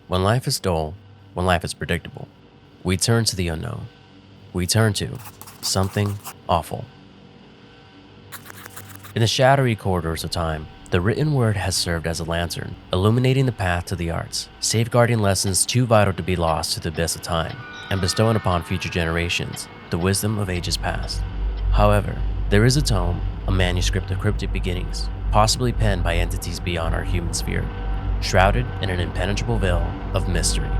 When life is dull, when life is predictable, we turn to the unknown. We turn to something awful. In the shadowy corridors of time, the written word has served as a lantern, illuminating the path to the arts, safeguarding lessons too vital to be lost to the abyss of time, and bestowing upon future generations the wisdom of ages past. However, there is a tome, a manuscript of cryptic beginnings, possibly penned by entities beyond our human sphere, shrouded in an impenetrable veil of mystery.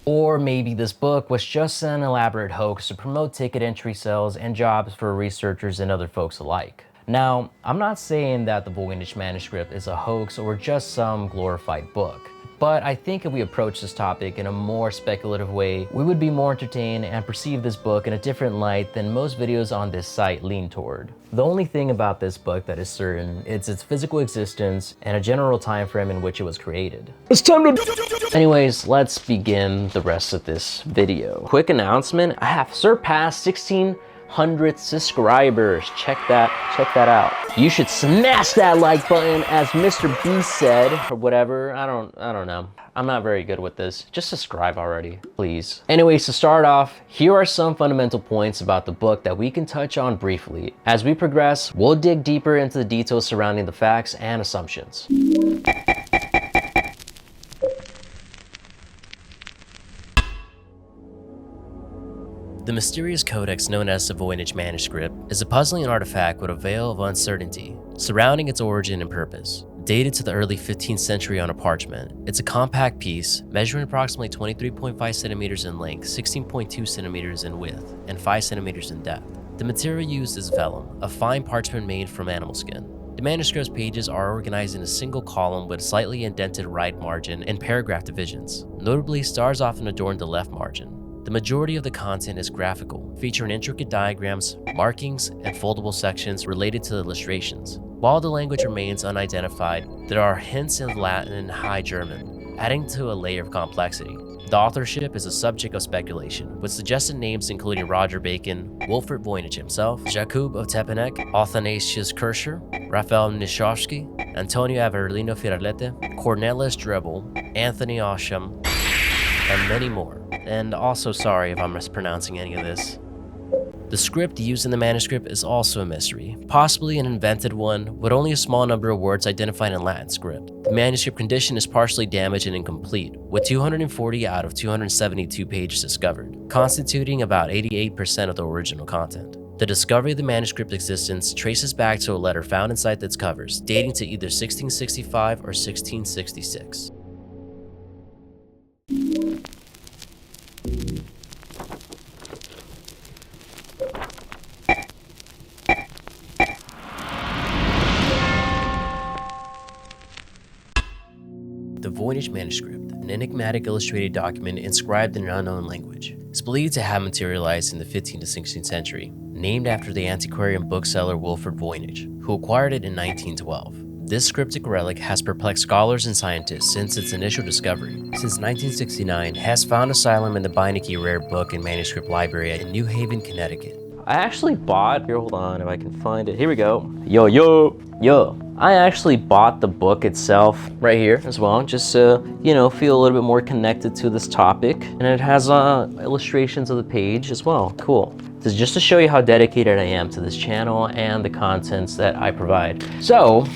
Or maybe this book was just an elaborate hoax to promote ticket entry sales and jobs for researchers and other folks alike. Now, I'm not saying that the Voynich Manuscript is a hoax or just some glorified book, but I think if we approach this topic in a more speculative way, we would be more entertained and perceive this book in a different light than most videos on this site lean toward. The only thing about this book that is certain is its physical existence and a general time frame in which it was created. It's time to... Anyways, let's begin the rest of this video. Quick announcement, I have surpassed 1,600 subscribers. Check that out. You should smash that like button, as Mr. B said, or whatever. I don't know. I'm not very good with this. Just subscribe already, please. Anyways, to start off, here are some fundamental points about the book that we can touch on briefly. As we progress, we'll dig deeper into the details surrounding the facts and assumptions. The mysterious codex known as the Voynich Manuscript is a puzzling artifact with a veil of uncertainty surrounding its origin and purpose. Dated to the early 15th century on a parchment, it's a compact piece measuring approximately 23.5 centimeters in length, 16.2 centimeters in width, and 5 centimeters in depth. The material used is vellum, a fine parchment made from animal skin. The manuscript's pages are organized in a single column with slightly indented right margin and paragraph divisions. Notably, stars often adorn the left margin. The majority of the content is graphical, featuring intricate diagrams, markings, and foldable sections related to the illustrations. While the language remains unidentified, there are hints in Latin and High German, adding to a layer of complexity. The authorship is a subject of speculation, with suggested names including Roger Bacon, Wilfred Voynich himself, Jakub of Tepenek, Athanasius Kircher, Raphael Nischowski, Antonio Averlino Firalete, Cornelis Drebel, Anthony Osham, and many more. And also sorry if I'm mispronouncing any of this. The script used in the manuscript is also a mystery, possibly an invented one, with only a small number of words identified in Latin script. The manuscript condition is partially damaged and incomplete, with 240 out of 272 pages discovered, constituting about 88% of the original content. The discovery of the manuscript's existence traces back to a letter found inside its covers, dating to either 1665 or 1666. The Voynich Manuscript, an enigmatic illustrated document inscribed in an unknown language, is believed to have materialized in the 15th to 16th century, named after the antiquarian bookseller Wilfred Voynich, who acquired it in 1912. This cryptic relic has perplexed scholars and scientists since its initial discovery. Since 1969, it has found asylum in the Beinecke Rare Book and Manuscript Library in New Haven, Connecticut. I actually bought, here, hold on if I can find it. Here we go. Yo. I actually bought the book itself right here as well, just to, feel a little bit more connected to this topic. And it has illustrations of the page as well. Cool. This is just to show you how dedicated I am to this channel and the contents that I provide. So,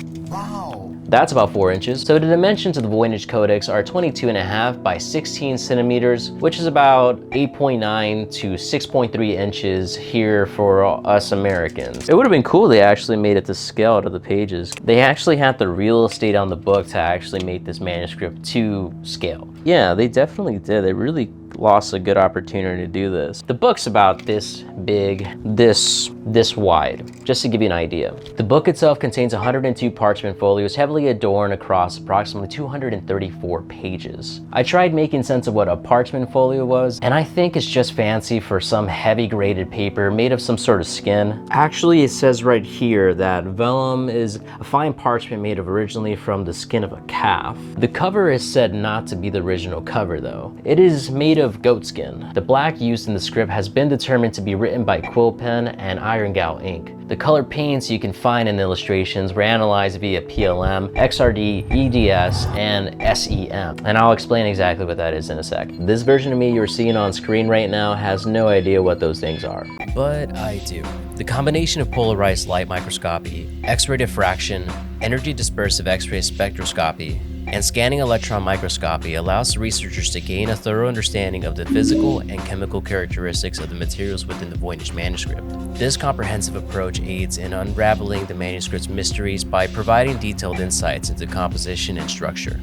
that's about 4 inches. So the dimensions of the Voynich Codex are 22.5 by 16 centimeters, which is about 8.9 to 6.3 inches here for us Americans. It would have been cool they actually made it to scale to the pages. They actually had the real estate on the book to actually make this manuscript to scale. Yeah, they definitely did. They really lost a good opportunity to do this. The book's about this big, this wide, just to give you an idea. The book itself contains 102 parchment folios heavily adorned across approximately 234 pages. I tried making sense of what a parchment folio was, and I think it's just fancy for some heavy graded paper made of some sort of skin. Actually, it says right here that vellum is a fine parchment made of originally from the skin of a calf. The cover is said not to be the original cover though. It is made of of goatskin. The black used in the script has been determined to be written by quill pen and iron gal ink. The color paints you can find in the illustrations were analyzed via PLM, XRD, EDS, and SEM. And I'll explain exactly what that is in a sec. This version of me you're seeing on screen right now has no idea what those things are. But I do. The combination of polarized light microscopy, X-ray diffraction, energy dispersive X-ray spectroscopy, and scanning electron microscopy allows researchers to gain a thorough understanding of the physical and chemical characteristics of the materials within the Voynich manuscript. This comprehensive approach aids in unraveling the manuscript's mysteries by providing detailed insights into composition and structure.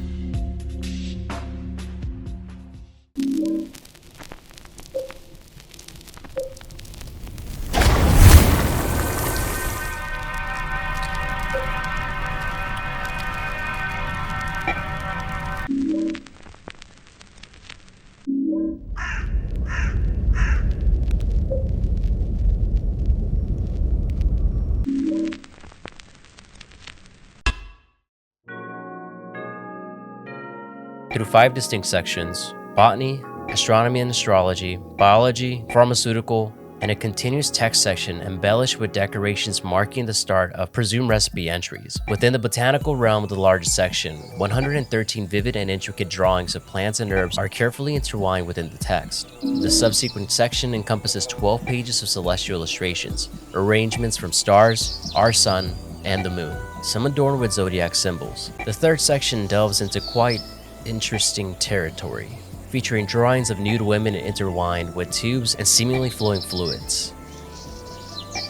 Through 5 distinct sections: botany, astronomy and astrology, biology, pharmaceutical, and a continuous text section embellished with decorations marking the start of presumed recipe entries. Within the botanical realm of the largest section, 113 vivid and intricate drawings of plants and herbs are carefully intertwined within the text. The subsequent section encompasses 12 pages of celestial illustrations, arrangements from stars, our sun, and the moon, some adorned with zodiac symbols. The third section delves into quite interesting territory, featuring drawings of nude women intertwined with tubes and seemingly flowing fluids.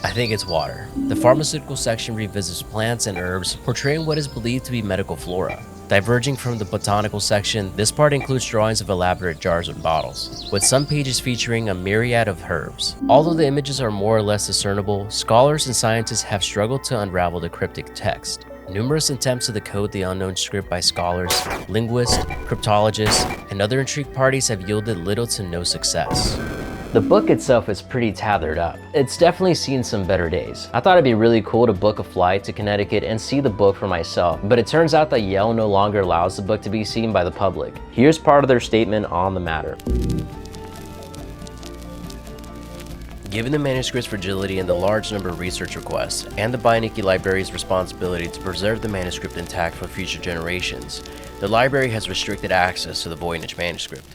I think it's water. The pharmaceutical section revisits plants and herbs, portraying what is believed to be medical flora. Diverging from the botanical section, this part includes drawings of elaborate jars and bottles, with some pages featuring a myriad of herbs. Although the images are more or less discernible, scholars and scientists have struggled to unravel the cryptic text. Numerous attempts to decode the unknown script by scholars, linguists, cryptologists, and other intrigued parties have yielded little to no success. The book itself is pretty tethered up. It's definitely seen some better days. I thought it'd be really cool to book a flight to Connecticut and see the book for myself, but it turns out that Yale no longer allows the book to be seen by the public. Here's part of their statement on the matter. Given the manuscript's fragility and the large number of research requests, and the Beinecke Library's responsibility to preserve the manuscript intact for future generations, the library has restricted access to the Voynich manuscript.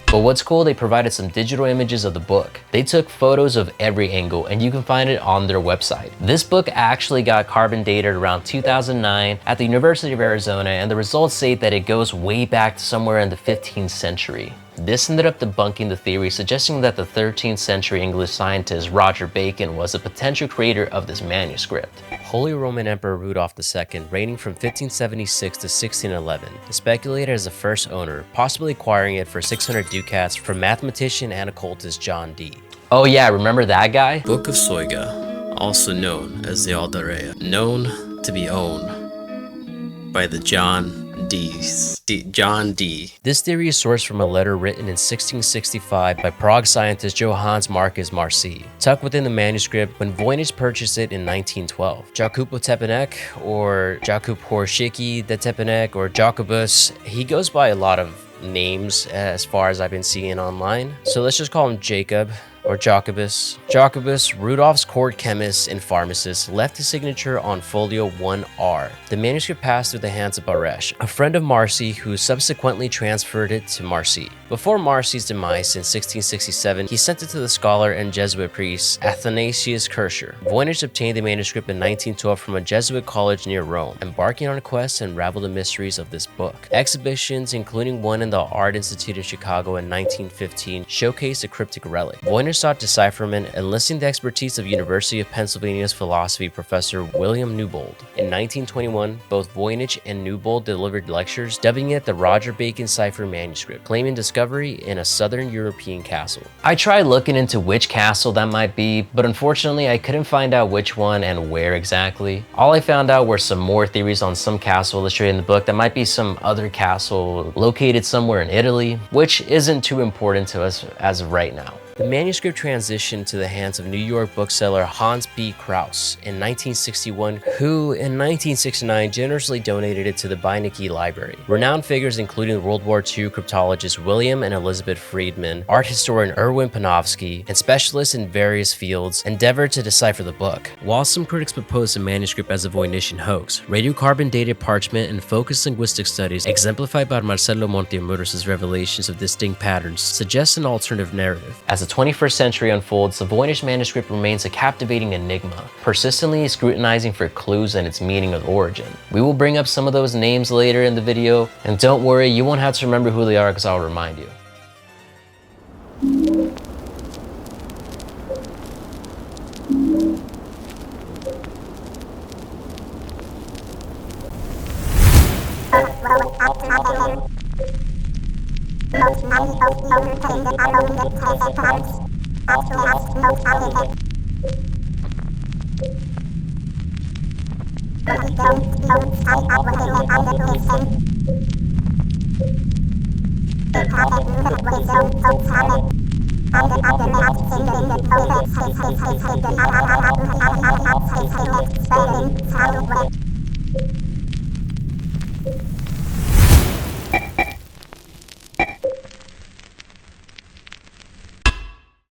But what's cool, they provided some digital images of the book. They took photos of every angle, and you can find it on their website. This book actually got carbon dated around 2009 at the University of Arizona, and the results say that it goes way back to somewhere in the 15th century. This ended up debunking the theory, suggesting that the 13th century English scientist Roger Bacon was a potential creator of this manuscript. Holy Roman Emperor Rudolph II, reigning from 1576 to 1611, is speculated as the first owner, possibly acquiring it for 600 ducats from mathematician and occultist John Dee. Oh yeah, remember that guy? Book of Soyga, also known as the Aldarea, known to be owned by the John Dee. This theory is sourced from a letter written in 1665 by Prague scientist Johannes Marcus Marci, tucked within the manuscript when Voynich purchased it in 1912. Jakub Tepanek, or Jakub Horshiki de Tepanek, or Jacobus, he goes by a lot of names as far as I've been seeing online, so let's just call him Jacob or Jacobus. Jacobus, Rudolph's court chemist and pharmacist, left his signature on folio 1R. The manuscript passed through the hands of Baresh, a friend of Marci, who subsequently transferred it to Marci. Before Marci's demise in 1667, he sent it to the scholar and Jesuit priest Athanasius Kircher. Voynich obtained the manuscript in 1912 from a Jesuit college near Rome, embarking on a quest to unravel the mysteries of this book. Exhibitions, including one in the Art Institute of Chicago in 1915, showcased the cryptic relic. Voynich sought decipherment, enlisting the expertise of University of Pennsylvania's philosophy professor William Newbold. In 1921, both Voynich and Newbold delivered lectures, dubbing it the Roger Bacon cipher manuscript, claiming discovery in a southern European castle. I tried looking into which castle that might be, but unfortunately I couldn't find out which one and where exactly. All I found out were some more theories on some castle illustrated in the book that might be some other castle located somewhere in Italy, which isn't too important to us as of right now. The manuscript transitioned to the hands of New York bookseller Hans B. Krause in 1961, who in 1969 generously donated it to the Beinecke Library. Renowned figures including World War II cryptologists William and Elizabeth Friedman, art historian Erwin Panofsky, and specialists in various fields endeavored to decipher the book. While some critics proposed the manuscript as a Voynician hoax, radiocarbon-dated parchment and focused linguistic studies exemplified by Marcelo Monteamuros' revelations of distinct patterns suggest an alternative narrative. As the 21st century unfolds, the Voynich Manuscript remains a captivating enigma, persistently scrutinizing for clues and its meaning of origin. We will bring up some of those names later in the video, and don't worry, you won't have to remember who they are because I'll remind you.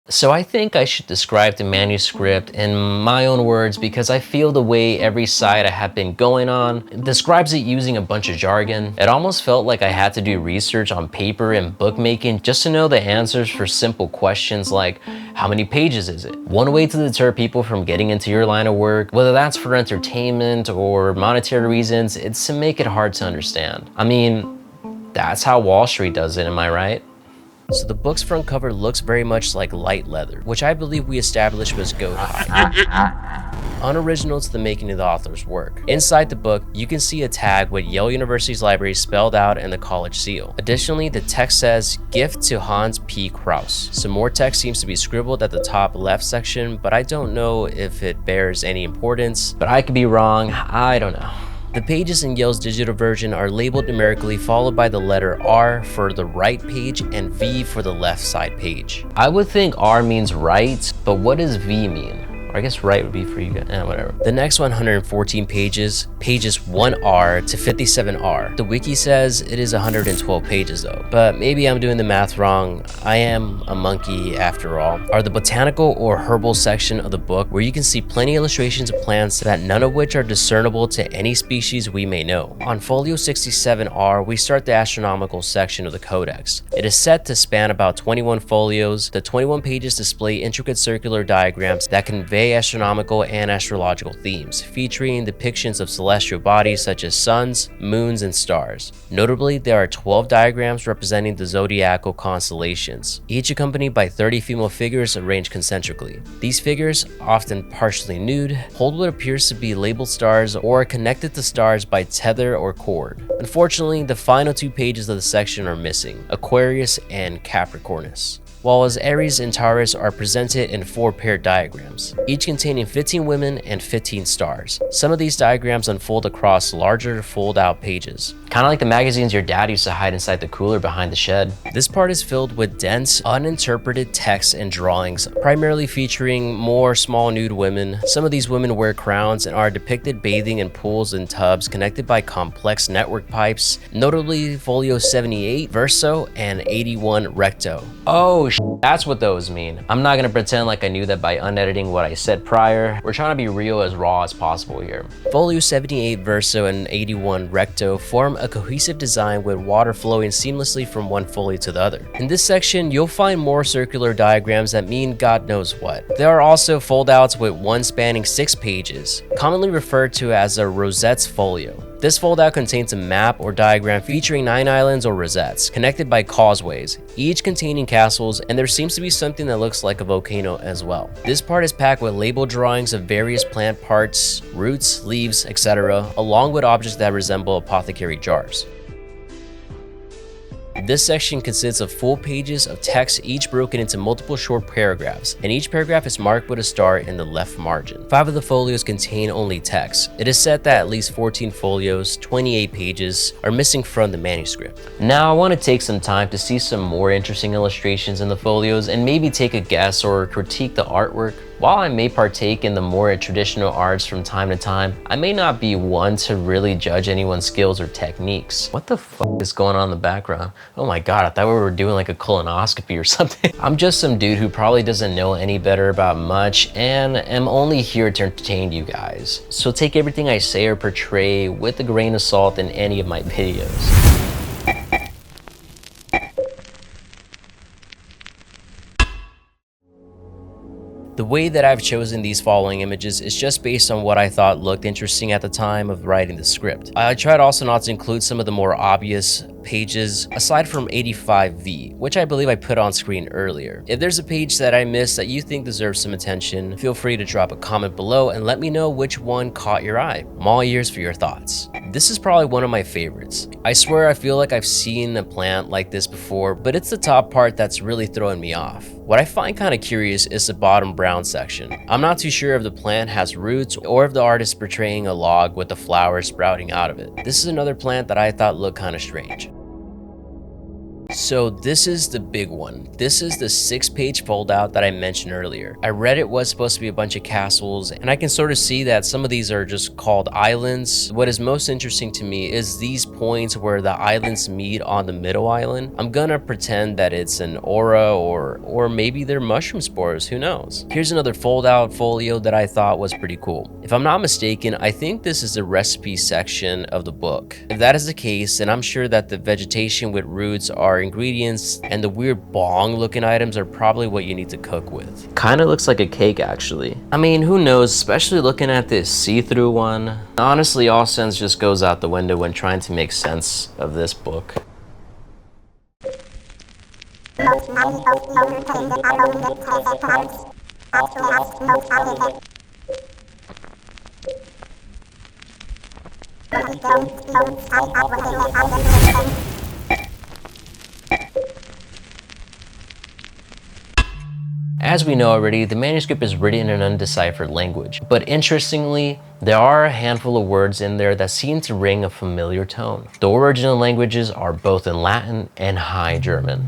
So I think I should describe the manuscript in my own words because I feel the way every site I have been going on describes it using a bunch of jargon. It almost felt like I had to do research on paper and bookmaking just to know the answers for simple questions like, how many pages is it? One way to deter people from getting into your line of work, whether that's for entertainment or monetary reasons, it's to make it hard to understand. I mean, that's how Wall Street does it, am I right? So the book's front cover looks very much like light leather, which I believe we established was goat hide. Unoriginal to the making of the author's work. Inside the book, you can see a tag with Yale University's library spelled out in the college seal. Additionally, the text says, "Gift to Hans P. Krause." Some more text seems to be scribbled at the top left section, but I don't know if it bears any importance. But I could be wrong, I don't know. The pages in Yale's digital version are labeled numerically, followed by the letter R for the right page and V for the left side page. I would think R means right, but what does V mean? Or I guess right would be for you guys, whatever. The next 114 pages 1R to 57R. The wiki says it is 112 pages though, but maybe I'm doing the math wrong. I am a monkey after all. Are the botanical or herbal section of the book where you can see plenty of illustrations of plants that none of which are discernible to any species we may know. On folio 67R, we start the astronomical section of the codex. It is set to span about 21 folios. The 21 pages display intricate circular diagrams that convey astronomical and astrological themes, featuring depictions of celestial bodies such as suns, moons, and stars. Notably, there are 12 diagrams representing the zodiacal constellations, each accompanied by 30 female figures arranged concentrically. These figures, often partially nude, hold what appears to be labeled stars or are connected to stars by tether or cord. Unfortunately, the final 2 pages of the section are missing, Aquarius and Capricornus, while as Aries and Taurus are presented in 4 paired diagrams, each containing 15 women and 15 stars. Some of these diagrams unfold across larger fold-out pages, kind of like the magazines your dad used to hide inside the cooler behind the shed. This part is filled with dense, uninterpreted text and drawings, primarily featuring more small nude women. Some of these women wear crowns and are depicted bathing in pools and tubs connected by complex network pipes, notably folio 78 verso and 81 recto. Oh, that's what those mean. I'm not gonna pretend like I knew that by unediting what I said prior. We're trying to be real as raw as possible here. Folio 78 verso and 81 recto form a cohesive design with water flowing seamlessly from one folio to the other. In this section, you'll find more circular diagrams that mean God knows what. There are also foldouts with one spanning 6 pages, commonly referred to as a Rosette's folio. This foldout contains a map or diagram featuring 9 islands or rosettes, connected by causeways, each containing castles, and there seems to be something that looks like a volcano as well. This part is packed with labeled drawings of various plant parts, roots, leaves, etc., along with objects that resemble apothecary jars. This section consists of full pages of text, each broken into multiple short paragraphs, and each paragraph is marked with a star in the left margin. 5 of the folios contain only text. It is said that at least 14 folios, 28 pages, are missing from the manuscript. Now I want to take some time to see some more interesting illustrations in the folios and maybe take a guess or critique the artwork. While I may partake in the more traditional arts from time to time, I may not be one to really judge anyone's skills or techniques. What the fuck is going on in the background? Oh my god, I thought we were doing like a colonoscopy or something. I'm just some dude who probably doesn't know any better about much and am only here to entertain you guys. So take everything I say or portray with a grain of salt in any of my videos. The way that I've chosen these following images is just based on what I thought looked interesting at the time of writing the script. I tried also not to include some of the more obvious pages aside from 85V, which I believe I put on screen earlier. If there's a page that I missed that you think deserves some attention, feel free to drop a comment below and let me know which one caught your eye. I'm all ears for your thoughts. This is probably one of my favorites. I swear I feel like I've seen a plant like this before, but it's the top part that's really throwing me off. What I find kind of curious is the bottom brown section. I'm not too sure if the plant has roots or if the artist is portraying a log with the flowers sprouting out of it. This is another plant that I thought looked kind of strange. So this is the big one. This is the 6-page foldout that I mentioned earlier. I read it was supposed to be a bunch of castles, and I can sort of see that some of these are just called islands. What is most interesting to me is these points where the islands meet on the middle island. I'm gonna pretend that it's an aura or maybe they're mushroom spores, who knows. Here's another foldout folio that I thought was pretty cool. If I'm not mistaken, I think this is the recipe section of the book. If that is the case, then I'm sure that the vegetation with roots are ingredients and the weird bong looking items are probably what you need to cook with. Kind of looks like a cake actually. I mean, who knows, especially looking at this see-through one. Honestly, all sense just goes out the window when trying to make sense of this book. As we know already, the manuscript is written in an undeciphered language, but interestingly, there are a handful of words in there that seem to ring a familiar tone. The original languages are both in Latin and High German.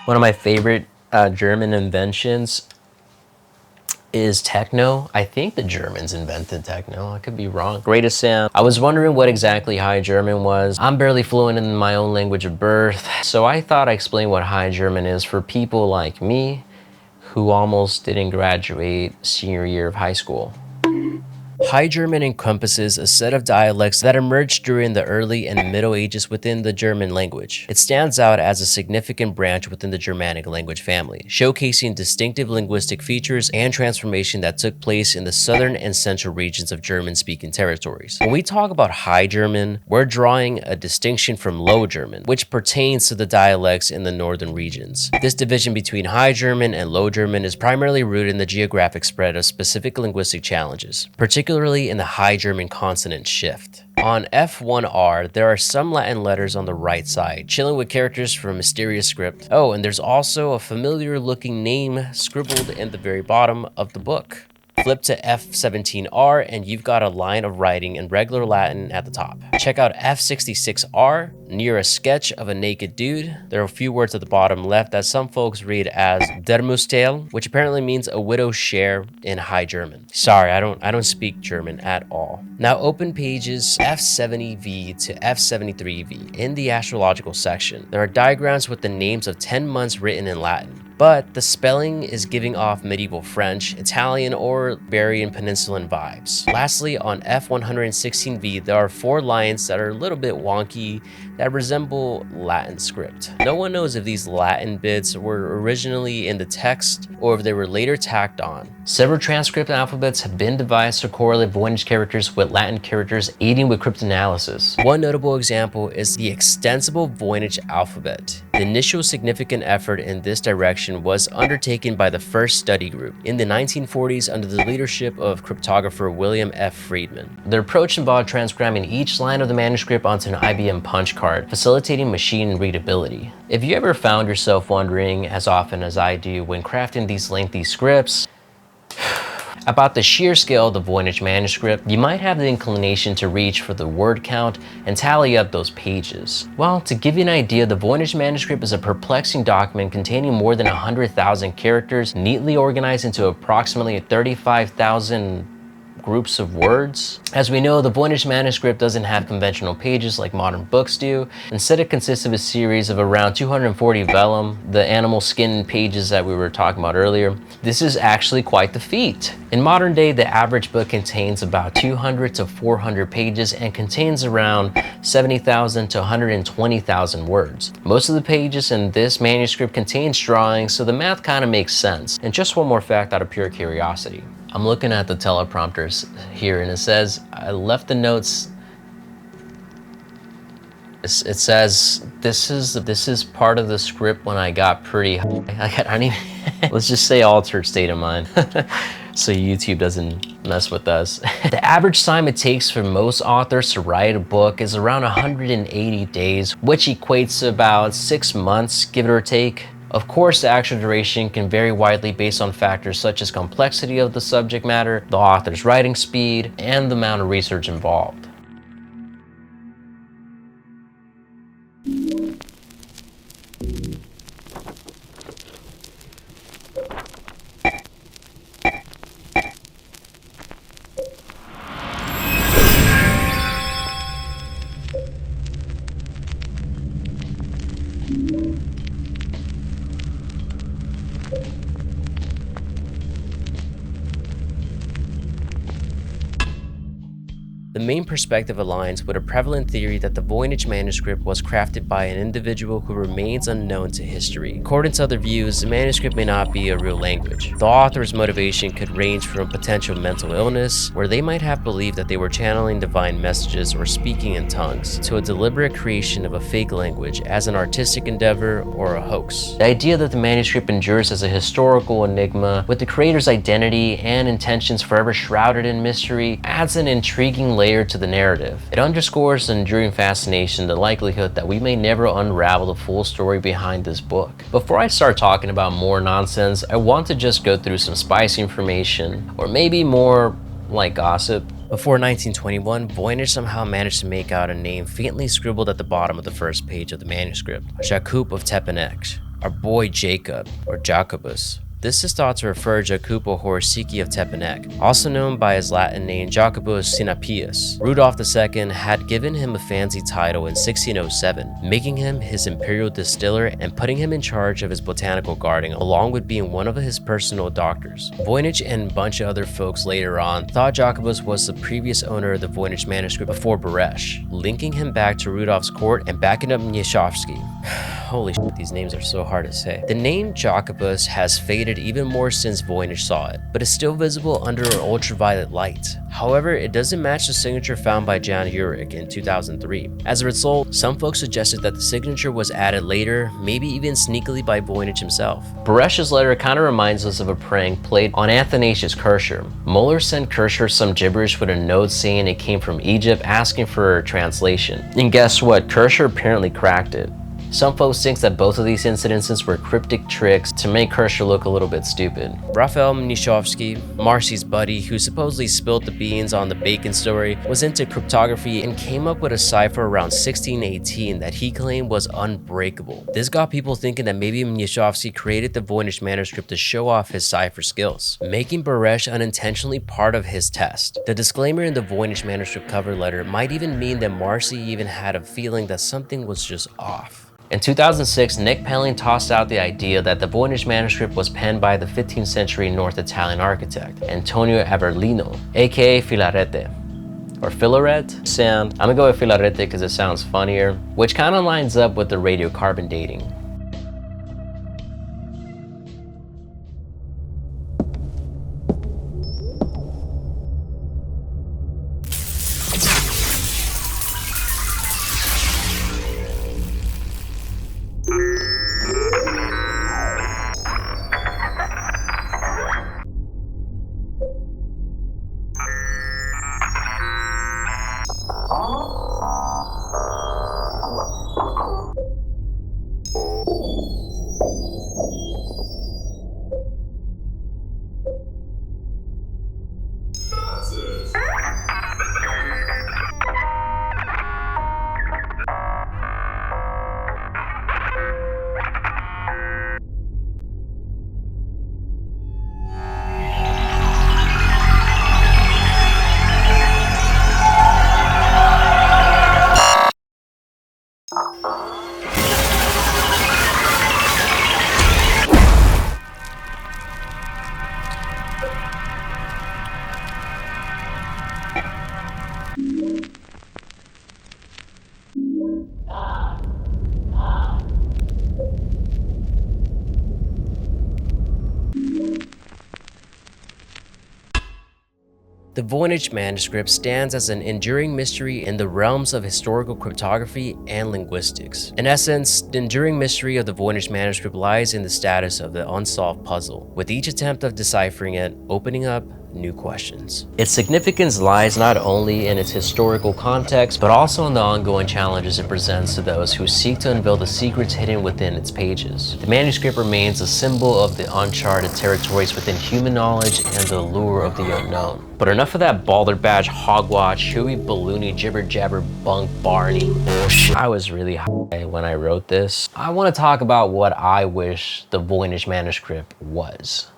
One of my favorite German inventions is techno. I think the Germans invented techno. I could be wrong. Greatest sound. I was wondering what exactly High German was. I'm barely fluent in my own language of birth, so I thought I'd explain what High German is for people like me who almost didn't graduate senior year of high school. High German encompasses a set of dialects that emerged during the early and Middle Ages within the German language. It stands out as a significant branch within the Germanic language family, showcasing distinctive linguistic features and transformation that took place in the southern and central regions of German-speaking territories. When we talk about High German, we're drawing a distinction from Low German, which pertains to the dialects in the northern regions. This division between High German and Low German is primarily rooted in the geographic spread of specific linguistic challenges, particularly in the High German consonant shift. On F1R, there are some Latin letters on the right side, chilling with characters from a mysterious script. Oh, and there's also a familiar looking name scribbled in the very bottom of the book. Flip to F17R and you've got a line of writing in regular Latin at the top. Check out F66R, near a sketch of a naked dude. There are a few words at the bottom left that some folks read as Dermustel, which apparently means a widow's share in High German. Sorry, I don't speak German at all. Now open pages F70V to F73V in the astrological section. There are diagrams with the names of 10 months written in Latin, but the spelling is giving off medieval French, Italian, or Iberian Peninsulan vibes. Lastly, on F116V, there are 4 lines that are a little bit wonky that resemble Latin script. No one knows if these Latin bits were originally in the text or if they were later tacked on. Several transcript alphabets have been devised to correlate Voynich characters with Latin characters, aiding with cryptanalysis. One notable example is the extensible Voynich alphabet. The initial significant effort in this direction was undertaken by the first study group in the 1940s under the leadership of cryptographer William F. Friedman. Their approach involved transcribing each line of the manuscript onto an IBM punch card, facilitating machine readability. If you ever found yourself wondering, as often as I do when crafting these lengthy scripts, about the sheer scale of the Voynich manuscript, you might have the inclination to reach for the word count and tally up those pages. Well, to give you an idea, the Voynich manuscript is a perplexing document containing more than 100,000 characters, neatly organized into approximately 35,000 groups of words. As we know, the Voynich manuscript doesn't have conventional pages like modern books do. Instead, it consists of a series of around 240 vellum, the animal skin pages that we were talking about earlier. This is actually quite the feat. In modern day, the average book contains about 200 to 400 pages and contains around 70,000 to 120,000 words. Most of the pages in this manuscript contains drawings, so the math kind of makes sense. And just one more fact out of pure curiosity. I'm looking at the teleprompters here and it says, I left the notes. It says, this is part of the script when I got pretty high. I don't even, let's just say altered state of mind. So YouTube doesn't mess with us. The average time it takes for most authors to write a book is around 180 days, which equates to about 6 months, give it or take. Of course, the actual duration can vary widely based on factors such as complexity of the subject matter, the author's writing speed, and the amount of research involved. The main perspective aligns with a prevalent theory that the Voynich manuscript was crafted by an individual who remains unknown to history. According to other views, the manuscript may not be a real language. The author's motivation could range from potential mental illness, where they might have believed that they were channeling divine messages or speaking in tongues, to a deliberate creation of a fake language as an artistic endeavor or a hoax. The idea that the manuscript endures as a historical enigma, with the creator's identity and intentions forever shrouded in mystery, adds an intriguing layer to the narrative. It underscores the enduring fascination, the likelihood that we may never unravel the full story behind this book. Before I start talking about more nonsense, I want to just go through some spicy information, or maybe more like gossip. Before 1921, Voynich somehow managed to make out a name faintly scribbled at the bottom of the first page of the manuscript. Jakub of Tepanek, our boy Jacob, or Jacobus. This is thought to refer to Jacopo Horsiki of Tepanek, also known by his Latin name Jacobus Sinapius. Rudolf II had given him a fancy title in 1607, making him his imperial distiller and putting him in charge of his botanical garden, along with being one of his personal doctors. Voynich and a bunch of other folks later on thought Jacobus was the previous owner of the Voynich manuscript before Beresh, linking him back to Rudolf's court and backing up Mniszowski. Holy shit, these names are so hard to say. The name Jacobus has faded even more since Voynich saw it, but is still visible under ultraviolet light. However, it doesn't match the signature found by Jan Urich in 2003. As a result, some folks suggested that the signature was added later, maybe even sneakily by Voynich himself. Beresh's letter kind of reminds us of a prank played on Athanasius Kircher. Muller sent Kircher some gibberish with a note saying it came from Egypt, asking for a translation. And guess what? Kircher apparently cracked it. Some folks think that both of these incidences were cryptic tricks to make Kircher look a little bit stupid. Raphael Mniszowski, Marcy's buddy who supposedly spilled the beans on the bacon story, was into cryptography and came up with a cipher around 1618 that he claimed was unbreakable. This got people thinking that maybe Mniszowski created the Voynich manuscript to show off his cipher skills, making Beresh unintentionally part of his test. The disclaimer in the Voynich manuscript cover letter might even mean that Marcy even had a feeling that something was just off. In 2006, Nick Pelling tossed out the idea that the Voynich manuscript was penned by the 15th century North Italian architect, Antonio Averlino, aka Filarete. or filaret? Sand. I'm gonna go with filarete because it sounds funnier, which kind of lines up with the radiocarbon dating. The Voynich Manuscript stands as an enduring mystery in the realms of historical cryptography and linguistics. In essence, the enduring mystery of the Voynich Manuscript lies in the status of the unsolved puzzle, with each attempt of deciphering it opening up new questions. Its significance lies not only in its historical context, but also in the ongoing challenges it presents to those who seek to unveil the secrets hidden within its pages. The manuscript remains a symbol of the uncharted territories within human knowledge and the allure of the unknown. But enough of that balderdash, hogwash, hooey, balloony, jibber jabber, bunk, Barney bullshit. I was really high when I wrote this. I want to talk about what I wish the Voynich Manuscript was.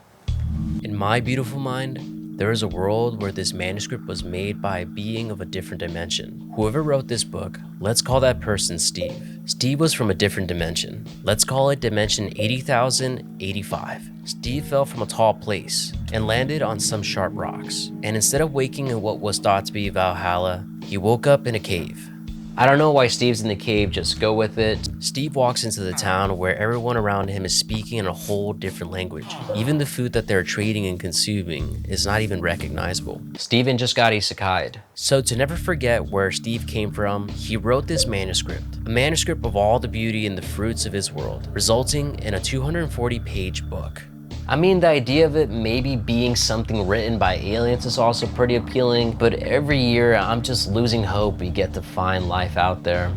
In my beautiful mind, there is a world where this manuscript was made by a being of a different dimension. Whoever wrote this book, let's call that person Steve. Steve was from a different dimension. Let's call it dimension 80,085. Steve fell from a tall place and landed on some sharp rocks. And instead of waking in what was thought to be Valhalla, he woke up in a cave. I don't know why Steve's in the cave, just go with it. Steve walks into the town where everyone around him is speaking in a whole different language. Even the food that they're trading and consuming is not even recognizable. Steven just got isekai'd. So to never forget where Steve came from, he wrote this manuscript. A manuscript of all the beauty and the fruits of his world, resulting in a 240-page book. I mean, the idea of it maybe being something written by aliens is also pretty appealing, but every year I'm just losing hope we get to find life out there.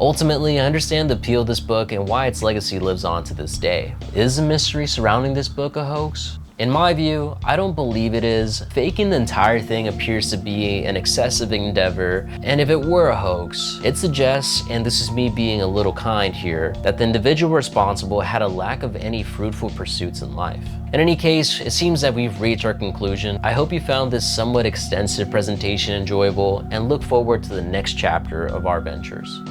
Ultimately, I understand the appeal of this book and why its legacy lives on to this day. Is the mystery surrounding this book a hoax? In my view, I don't believe it is. Faking the entire thing appears to be an excessive endeavor, and if it were a hoax, it suggests, and this is me being a little kind here, that the individual responsible had a lack of any fruitful pursuits in life. In any case, it seems that we've reached our conclusion. I hope you found this somewhat extensive presentation enjoyable and look forward to the next chapter of our ventures.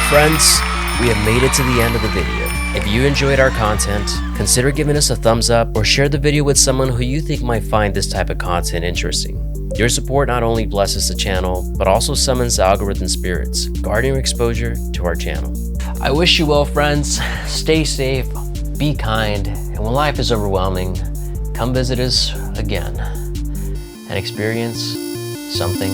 Friends, we have made it to the end of the video. If you enjoyed our content, consider giving us a thumbs up or share the video with someone who you think might find this type of content interesting. Your support not only blesses the channel, but also summons the algorithm spirits, guarding your exposure to our channel. I wish you well, friends. Stay safe, be kind, and when life is overwhelming, come visit us again and experience something